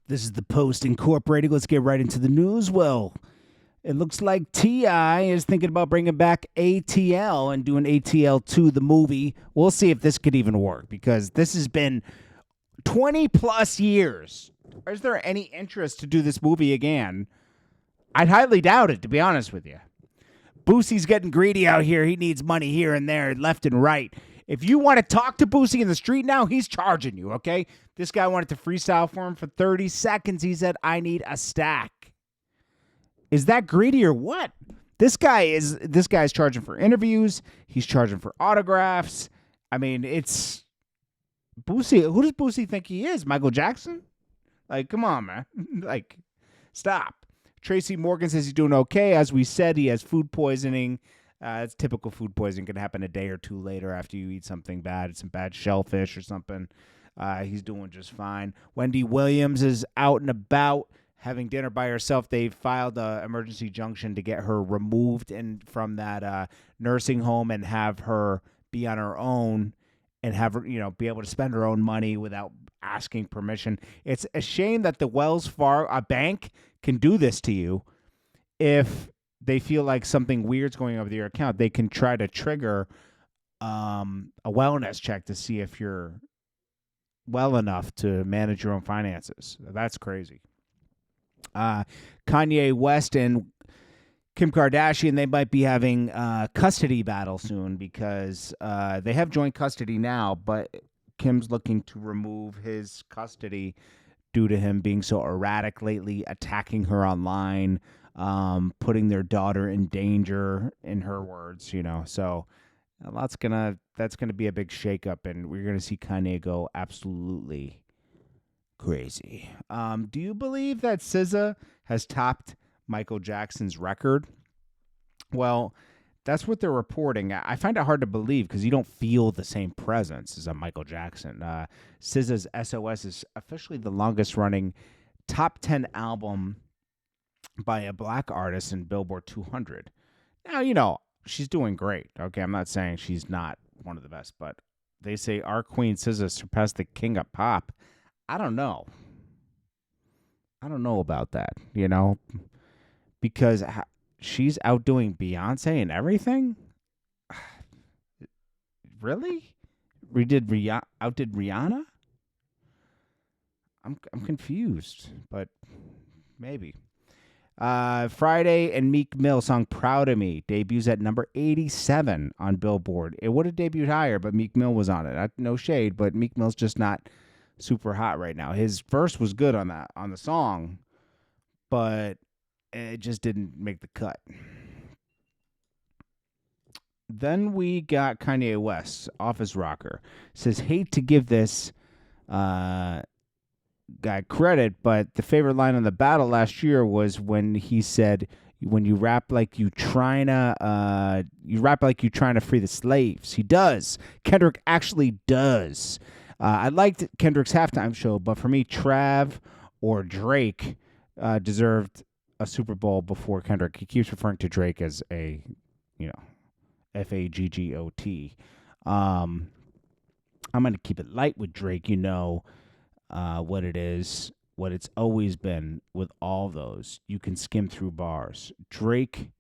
This is the Post Incorporated. Let's get right into the news. Well, it looks like T.I. is thinking about bringing back ATL and doing ATL 2, the movie. We'll see if this could even work because this has been 20 plus years. Is there any interest to do this movie again? I'd highly doubt it, to be honest with you. Boosie's getting greedy out here. He needs money here and there, left and right. If you want to talk to Boosie in the street now, he's charging you, okay? This guy wanted to freestyle for him for 30 seconds. He said, I need a stack. Is that greedy or what? This guy's charging for interviews. He's charging for autographs. I mean, it's Boosie. Who does Boosie think he is? Michael Jackson? Like, come on, man. Like, stop. Tracy Morgan says he's doing okay. As we said, he has food poisoning. It's typical food poisoning. Can happen a day or two later after you eat something bad, some bad shellfish or something. He's doing just fine. Wendy Williams is out and about having dinner by herself. They filed an emergency injunction to get her removed from that nursing home and have her be on her own and have her, be able to spend her own money without asking permission. It's a shame that the Wells Fargo bank can do this to you. If they feel like something weird's going on with your account, they can try to trigger a wellness check to see if you're well enough to manage your own finances. That's crazy. Kanye West and Kim Kardashian, they might be having a custody battle soon because they have joint custody now, but Kim's looking to remove his custody due to him being so erratic lately, attacking her online, putting their daughter in danger, in her words, So that's gonna be a big shakeup, and we're gonna see Kanye go absolutely crazy. Do you believe that SZA has topped Michael Jackson's record? Well, that's what they're reporting. I find it hard to believe because you don't feel the same presence as a Michael Jackson. SZA's SOS is officially the longest-running top 10 album by a black artist in Billboard 200. Now, she's doing great. Okay, I'm not saying she's not one of the best, but they say our queen SZA surpassed the king of pop. I don't know. I don't know about that, because she's outdoing Beyonce and everything. Really? Outdid Rihanna? I'm confused, but maybe. Friday and Meek Mill song Proud of Me debuts at number 87 on Billboard. It would have debuted higher, but Meek Mill was on it. No shade, but Meek Mill's just not super hot right now. His verse was good on the song, but it just didn't make the cut. Then we got Kanye West, Office Rocker. Says, hate to give this guy credit, but the favorite line on the battle last year was when he said, when you rap like you trying to free the slaves. He does. Kendrick actually does. I liked Kendrick's halftime show, but for me, Trav or Drake deserved a Super Bowl before Kendrick. He keeps referring to Drake as a, Faggot. I'm going to keep it light with Drake, what it is, what it's always been with all those. You can skim through bars. Drake,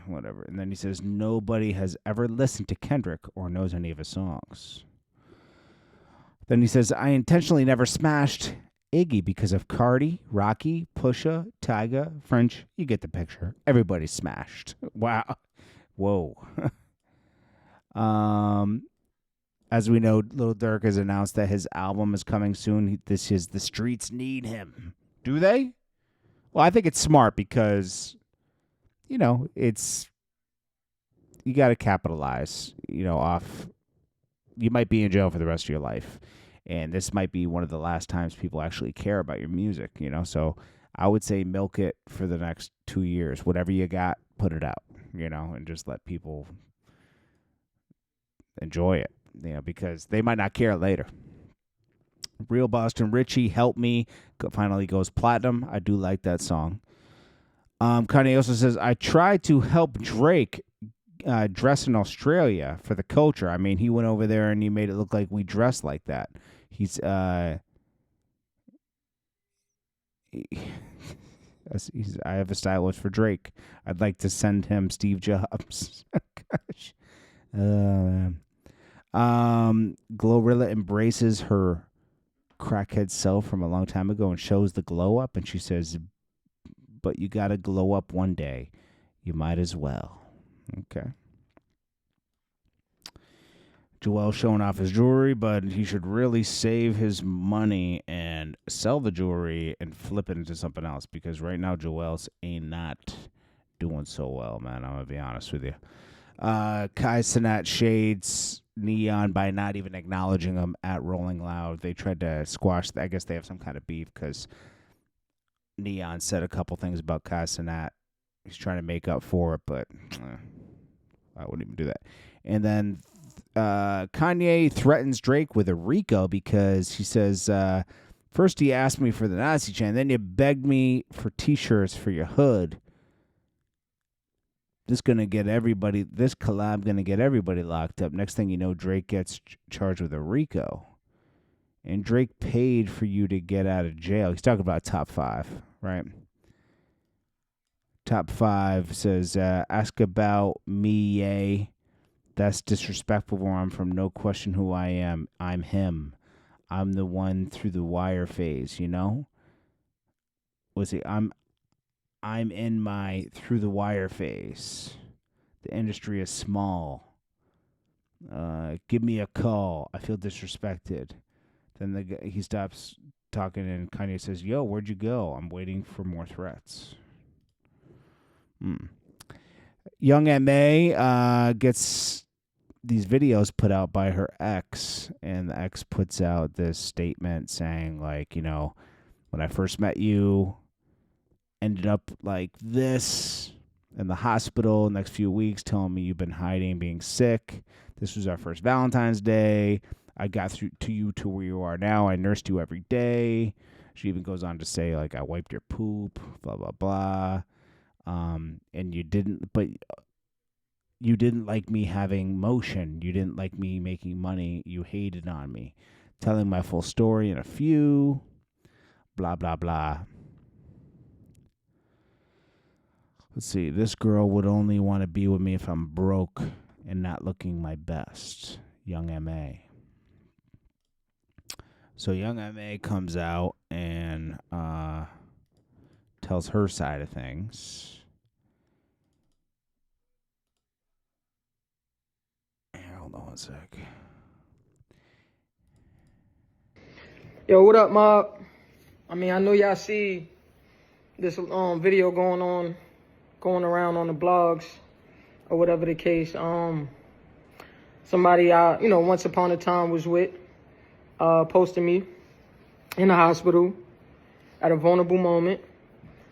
whatever. And then he says, nobody has ever listened to Kendrick or knows any of his songs. Then he says, I intentionally never smashed Iggy because of Cardi, Rocky, Pusha, Tyga, French. You get the picture. Everybody smashed. Wow. Whoa. As we know, Lil Durk has announced that his album is coming soon. This is The Streets Need Him. Do they? Well, I think it's smart because, it's, you got to capitalize, off, you might be in jail for the rest of your life. And this might be one of the last times people actually care about your music, So I would say milk it for the next 2 years. Whatever you got, put it out, and just let people enjoy it, because they might not care later. Real Boston Richie, Help Me, finally goes platinum. I do like that song. Kanye also says, I tried to help Drake dress in Australia for the culture. I mean, he went over there and he made it look like we dress like that. He's I have a stylist for Drake. I'd like to send him Steve Jobs. Gosh. Man. Glorilla embraces her crackhead self from a long time ago and shows the glow up, and she says, but you gotta glow up one day. You might as well. Okay. Joel showing off his jewelry, but he should really save his money and sell the jewelry and flip it into something else, because right now Joel's ain't not doing so well, man. I'm gonna be honest with you. Kai Cenat shades Neon by not even acknowledging him at Rolling Loud. They tried to squash. I guess they have some kind of beef because Neon said a couple things about Kai Cenat. He's trying to make up for it, but I wouldn't even do that. And then Kanye threatens Drake with a RICO because he says, first he asked me for the Nazi chant, then you begged me for T-shirts for your hood. This collab gonna get everybody locked up. Next thing you know, Drake gets charged with a RICO. And Drake paid for you to get out of jail. He's talking about top 5, right? Top 5 says, ask about me, yay. That's disrespectful where I'm from. No question who I am. I'm him. I'm the one through the wire phase, you know? Was it I'm in my through the wire phase. The industry is small. Give me a call. I feel disrespected. Then he stops talking and Kanye says, yo, where'd you go? I'm waiting for more threats. Young M.A. Gets these videos put out by her ex, and the ex puts out this statement saying, like, you know, when I first met you, ended up like this in the hospital next few weeks, telling me you've been hiding, being sick. This was our first Valentine's Day. I got through to you to where you are now. I nursed you every day. She even goes on to say, like, I wiped your poop, blah, blah, blah. And you didn't like me having motion. You didn't like me making money. You hated on me. Telling my full story in a few, blah, blah, blah. Let's see. This girl would only want to be with me if I'm broke and not looking my best. Young M.A. So Young M.A. comes out and tells her side of things. Hold on one sec. Yo, what up, mob? I mean, I know y'all see this video going around on the blogs or whatever the case. Somebody I, once upon a time was with, posted me in the hospital at a vulnerable moment.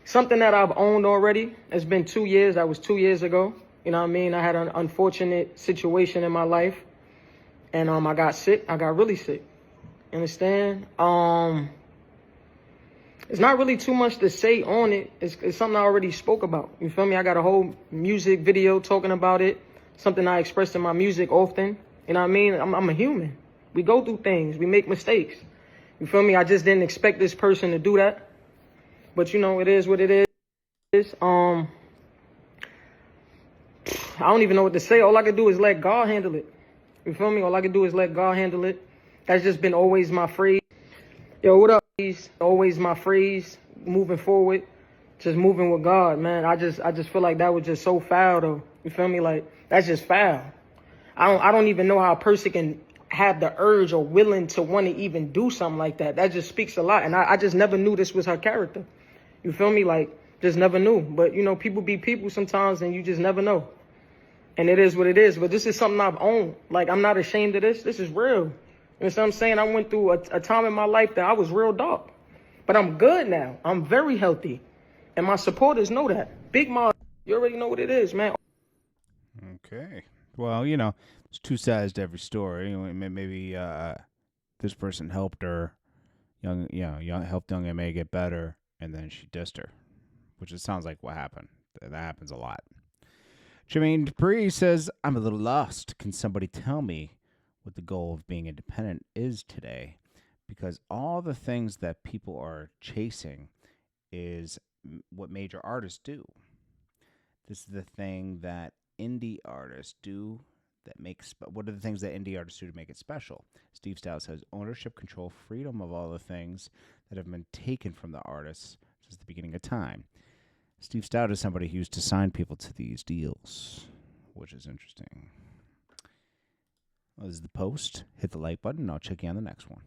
Something that I've owned already. It's been 2 years. That was 2 years ago. You know what I mean? I had an unfortunate situation in my life, and I got sick. I got really sick. You understand? It's not really too much to say on it. It's something I already spoke about. You feel me? I got a whole music video talking about it. Something I express in my music often. You know what I mean? I'm a human. We go through things. We make mistakes. You feel me? I just didn't expect this person to do that. But it is what it is. I don't even know what to say. All I can do is let God handle it. You feel me? All I can do is let God handle it. That's just been always my phrase. Yo, what up? Always my phrase. Moving forward, just moving with God, man. I just feel like that was just so foul, though. You feel me? Like, that's just foul. I don't even know how a person can have the urge or willing to want to even do something like that. That just speaks a lot. And I just never knew this was her character. You feel me? Like, just never knew. But, people be people sometimes, and you just never know. And it is what it is. But this is something I've owned. Like, I'm not ashamed of this. This is real. You know what I'm saying? I went through a time in my life that I was real dark. But I'm good now. I'm very healthy. And my supporters know that. Big Mom, you already know what it is, man. Okay. Well, there's two sides to every story. Maybe this person helped her, helped young M.A. get better, and then she dissed her, which it sounds like what happened. That happens a lot. Jermaine Dupree says, I'm a little lost. Can somebody tell me what the goal of being independent is today? Because all the things that people are chasing is what major artists do. This is the thing that indie artists do that makes. What are the things that indie artists do to make it special? Steve Stout says ownership, control, freedom of all the things that have been taken from the artists since the beginning of time. Steve Stout is somebody who used to sign people to these deals, which is interesting. Well, this is The Post. Hit the like button, and I'll check you on the next one.